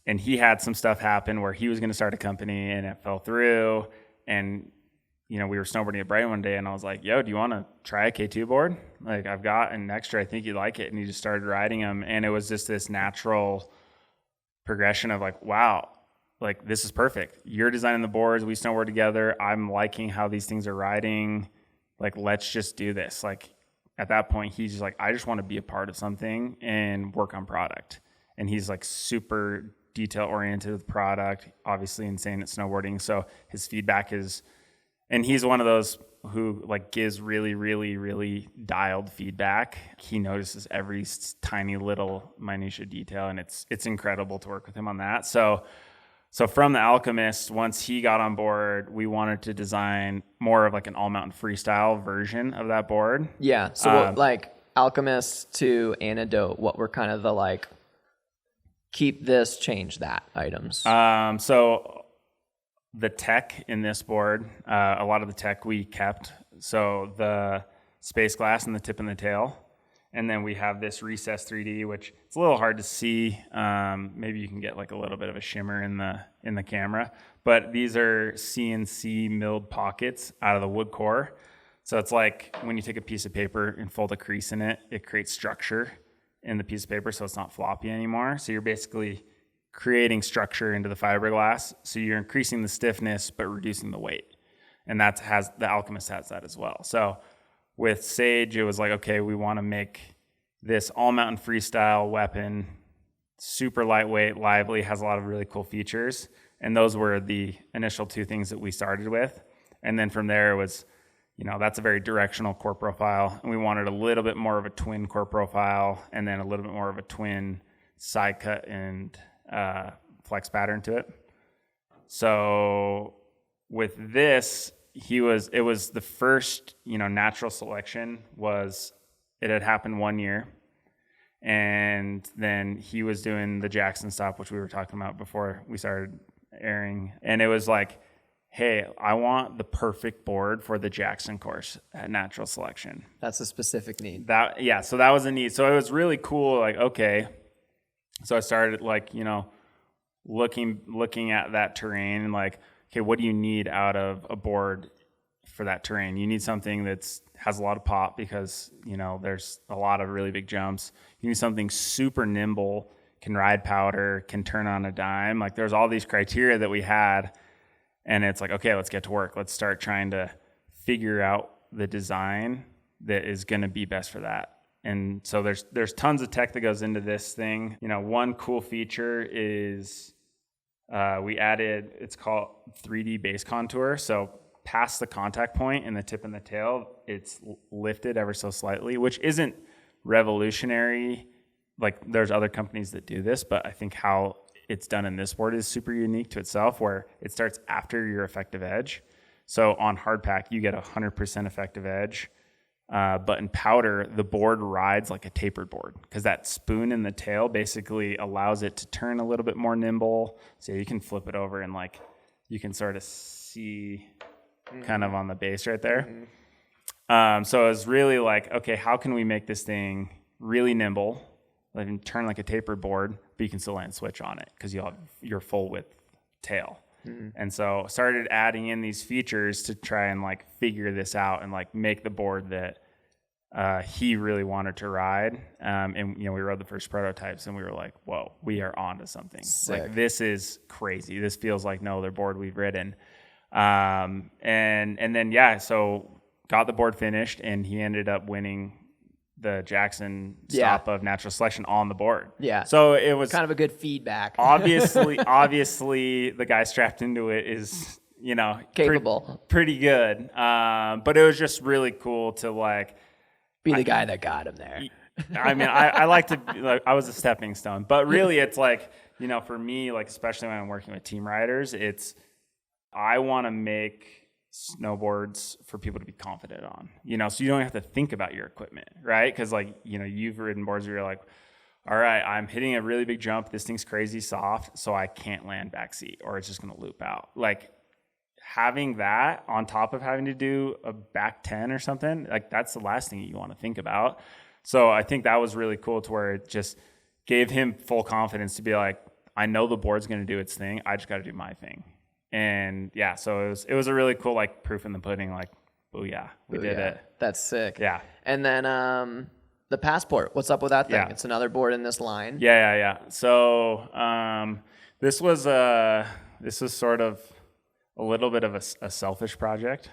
And he had some stuff happen where he was going to start a company and it fell through. And, you know, we were snowboarding at Brighton one day and I was like, yo, do you want to try a K2 board? Like, I've got an extra, I think you'd like it. And he just started riding them. And it was just this natural progression of like, wow, like this is perfect. You're designing the boards, we snowboard together. I'm liking how these things are riding. Like, let's just do this. Like at that point, he's just like, I just want to be a part of something and work on product. And he's like super detail oriented with product, obviously insane at snowboarding. So his feedback is, and he's one of those who like gives really, really, really dialed feedback. He notices every tiny little minutia detail, and it's incredible to work with him on that. So from the Alchemist, once he got on board, we wanted to design more of like an all mountain freestyle version of that board. Yeah. So like Alchemist to Antidote, what were kind of the like keep this, change that items? So the tech in this board, a lot of the tech we kept. So the space glass and the tip and the tail. And then we have this Recess 3D, which it's a little hard to see. Maybe you can get like a little bit of a shimmer in the camera. But these are CNC milled pockets out of the wood core. So it's like when you take a piece of paper and fold a crease in it, it creates structure in the piece of paper, so it's not floppy anymore. So you're basically creating structure into the fiberglass. So you're increasing the stiffness, but reducing the weight. And the Alchemist has that as well. So with Sage, it was like, okay, we want to make this all-mountain freestyle weapon, super lightweight, lively, has a lot of really cool features. And those were the initial two things that we started with. And then from there, it was, you know, that's a very directional core profile. And we wanted a little bit more of a twin core profile and then a little bit more of a twin side cut and flex pattern to it. So with this, it was the first, natural selection it had happened 1 year. And then he was doing the Jackson stop, which we were talking about before we started airing. And it was like, hey, I want the perfect board for the Jackson course at natural selection. That's a specific need. So that was a need. So it was really cool. Like, okay. So I started looking at that terrain and like, okay, what do you need out of a board for that terrain? You need something has a lot of pop because, there's a lot of really big jumps. You need something super nimble, can ride powder, can turn on a dime. Like there's all these criteria that we had, and it's like, okay, let's get to work. Let's start trying to figure out the design that is going to be best for that. And so there's tons of tech that goes into this thing. One cool feature is we added, it's called 3D base contour. So past the contact point and the tip and the tail, it's lifted ever so slightly, which isn't revolutionary. Like there's other companies that do this, but I think how it's done in this board is super unique to itself, where it starts after your effective edge. So on hardpack, you get 100% effective edge. But in powder, the board rides like a tapered board because that spoon in the tail basically allows it to turn a little bit more nimble. So you can flip it over and like you can sort of see kind of on the base right there. So it was really like, okay, how can we make this thing really nimble, like turn like a tapered board, but you can still land switch on it because you'll have your full width tail. And so started adding in these features to try and like figure this out and like make the board that he really wanted to ride. And we rode the first prototypes and we were like, whoa, we are onto something. Sick. Like this is crazy. This feels like no other board we've ridden. And then so got the board finished and he ended up winning the Jackson stop of natural selection on the board. Yeah. So it was kind of a good feedback. obviously the guy strapped into it is, capable, pretty good. But it was just really cool to like be the guy that got him there. I mean, I like to, like, I was a stepping stone, but really it's like, for me, like, especially when I'm working with team riders, I want to make snowboards for people to be confident on, so you don't have to think about your equipment, right? Because like, you've ridden boards where you're like, all right, I'm hitting a really big jump. This thing's crazy soft, so I can't land backseat or it's just going to loop out. Like having that on top of having to do a back 10 or something, like that's the last thing you want to think about. So I think that was really cool to where it just gave him full confidence to be like, I know the board's going to do its thing. I just got to do my thing. And so it was a really cool, like, proof in the pudding, like, oh yeah, we did it. That's sick. Yeah. And then the Passport, what's up with that thing? Yeah. It's another board in this line. Yeah. So this was sort of a little bit of a selfish project.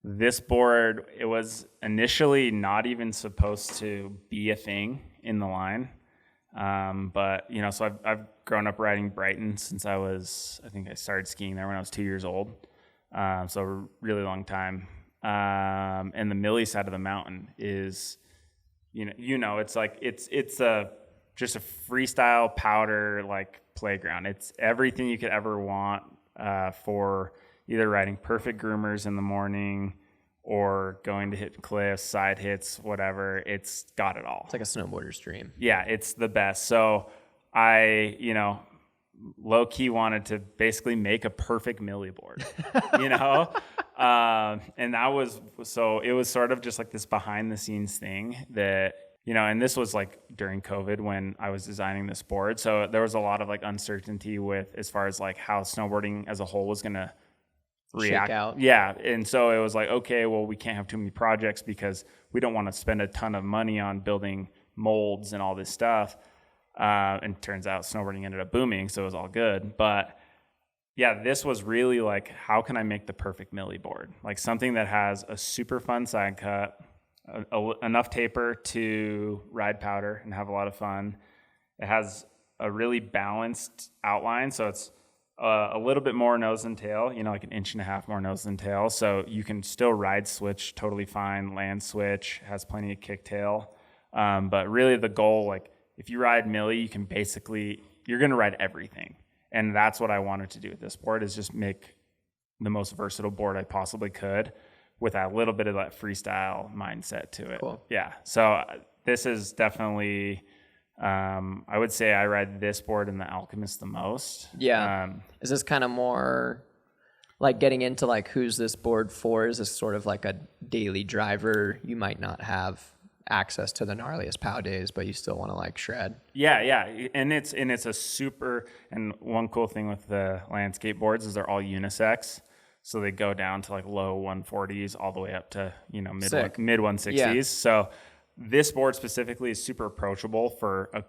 This board, it was initially not even supposed to be a thing in the line. But so I've grown up riding Brighton since I think I started skiing there when I was 2 years old. So a really long time. And the Millie side of the mountain is, it's like, it's just a freestyle powder, like playground. It's everything you could ever want, for either riding perfect groomers in the morning or going to hit cliffs, side hits, whatever. It's got it all. It's like a snowboarder's dream. Yeah, it's the best. So I, low-key wanted to basically make a perfect Millie board, and that was, so it was sort of just like this behind-the-scenes thing that, and this was like during COVID when I was designing this board. So there was a lot of like uncertainty with as far as like how snowboarding as a whole was going to react. Shake out. Yeah. And so it was like, okay, well, we can't have too many projects because we don't want to spend a ton of money on building molds and all this stuff. And turns out snowboarding ended up booming, so it was all good. But yeah, this was really like, how can I make the perfect Millie board? Like something that has a super fun side cut, enough taper to ride powder and have a lot of fun. It has a really balanced outline, so it's a little bit more nose and tail, like an inch and a half more nose than tail. So you can still ride switch totally fine, land switch, has plenty of kick tail. But really the goal, like if you ride Millie, you can you're going to ride everything. And that's what I wanted to do with this board, is just make the most versatile board I possibly could with a little bit of that freestyle mindset to it. Cool. Yeah. So this is definitely, I would say I ride this board and the Alchemist the most. Yeah. Is this kind of more like getting into like, who's this board for? Is this sort of like a daily driver? You might not have access to the gnarliest POW days, but you still want to like shred. Yeah. And it's a super, and one cool thing with the landscape boards is they're all unisex. So they go down to like low 140s all the way up to, mid 160s. Yeah. So this board specifically is super approachable for a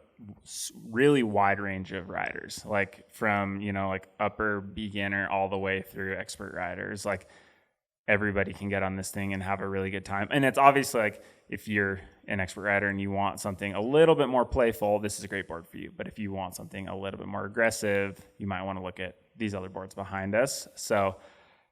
really wide range of riders, like from, like upper beginner all the way through expert riders. Like everybody can get on this thing and have a really good time. And it's obviously like if you're an expert rider and you want something a little bit more playful, this is a great board for you. But if you want something a little bit more aggressive, you might want to look at these other boards behind us. So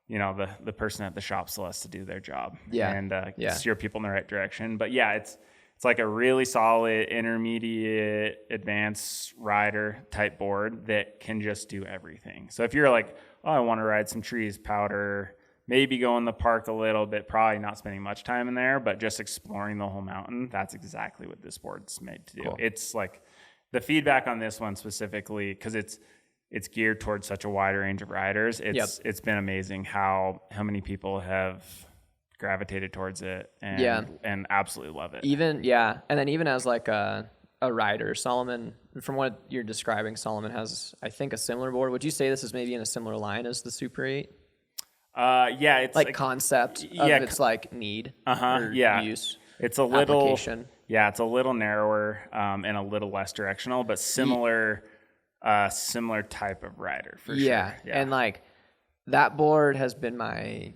the person at the shop still has to do their job and steer people in the right direction. But yeah, it's like a really solid intermediate advanced rider type board that can just do everything. So if you're like, oh, I want to ride some trees, powder, maybe go in the park a little bit, probably not spending much time in there, but just exploring the whole mountain, that's exactly what this board's made to do. Cool. It's like the feedback on this one specifically, because it's geared towards such a wide range of riders. It's been amazing how many people have gravitated towards it and absolutely love it. And then even as like a rider, Solomon, from what you're describing, Solomon has, I think, a similar board. Would you say this is maybe in a similar line as the Super 8? It's like concept of its like need or use. It's a little application. Yeah, it's a little narrower and a little less directional, but similar type of rider for sure. Yeah, and like that board has been my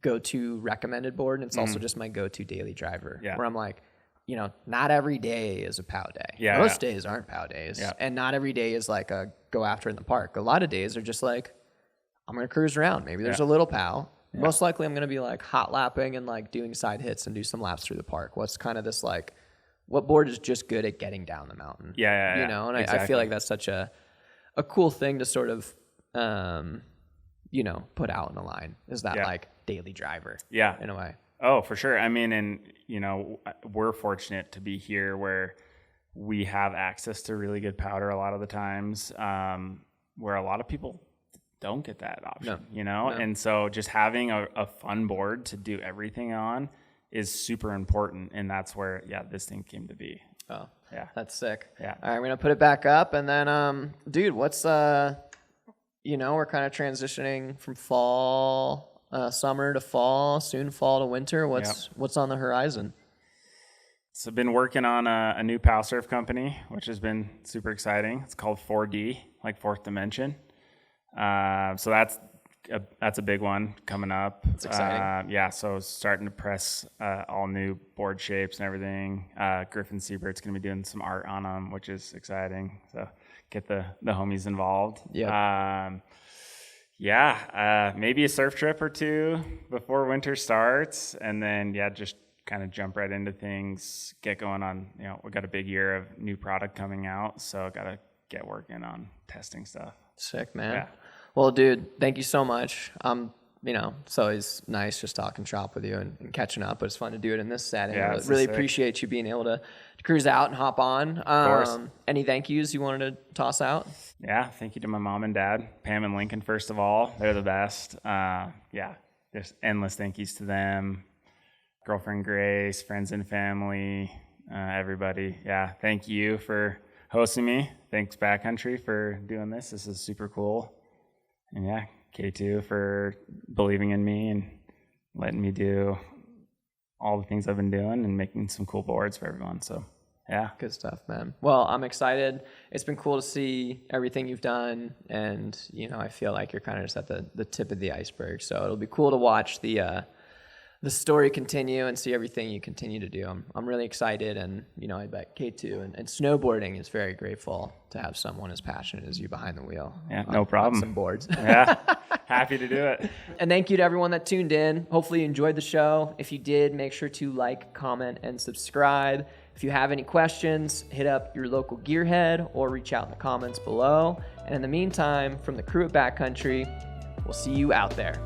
go-to recommended board, and it's also just my go-to daily driver. Yeah. Where I'm like, not every day is a POW day. Yeah, most days aren't POW days, and not every day is like a go after in the park. A lot of days are just like, I'm gonna cruise around. Maybe there's a little POW. Yeah. Most likely, I'm gonna be like hot lapping and like doing side hits and do some laps through the park. What's kind of this like, what board is just good at getting down the mountain? And exactly. I feel like that's such a cool thing to sort of, put out in a line is that like daily driver. Yeah. In a way. Oh, for sure. I mean, and we're fortunate to be here where we have access to really good powder a lot of the times, where a lot of people don't get that option, No. And so just having a fun board to do everything on is super important. And that's where, this thing came to be. Oh, yeah. That's sick. Yeah. All right. I'm going to put it back up. And then, dude, what's, we're kind of transitioning from summer to fall, soon fall to winter. What's on the horizon? So I've been working on a new POW surf company, which has been super exciting. It's called 4D, like Fourth Dimension. So that's a big one coming up. It's exciting. So starting to press all new board shapes and everything. Griffin Siebert's going to be doing some art on them, which is exciting. So get the homies involved. Maybe a surf trip or two before winter starts, and then just kind of jump right into things, get going on. We got a big year of new product coming out, so got to get working on testing stuff. Sick, man. Yeah. Well, dude, thank you so much. It's always nice just talking shop with you and catching up, but it's fun to do it in this setting. I really appreciate you being able to cruise out and hop on. Of course. Any thank yous you wanted to toss out? Yeah, thank you to my mom and dad, Pam and Lincoln, first of all. They're the best. There's endless thank yous to them. Girlfriend Grace, friends and family, everybody. Yeah, thank you for hosting me. Thanks Backcountry for doing this. This is super cool. And K2 for believing in me and letting me do all the things I've been doing and making some cool boards for everyone. So, yeah. Good stuff, man. Well, I'm excited. It's been cool to see everything you've done. And, I feel like you're kind of just at the tip of the iceberg. So it'll be cool to watch the story continue and see everything you continue to do. I'm really excited, and I bet K2 and snowboarding is very grateful to have someone as passionate as you behind the wheel. Yeah, no problem. On some boards. Yeah, happy to do it. And thank you to everyone that tuned in. Hopefully you enjoyed the show. If you did, make sure to like, comment, and subscribe. If you have any questions, hit up your local gearhead or reach out in the comments below. And in the meantime, from the crew at Backcountry, We'll see you out there.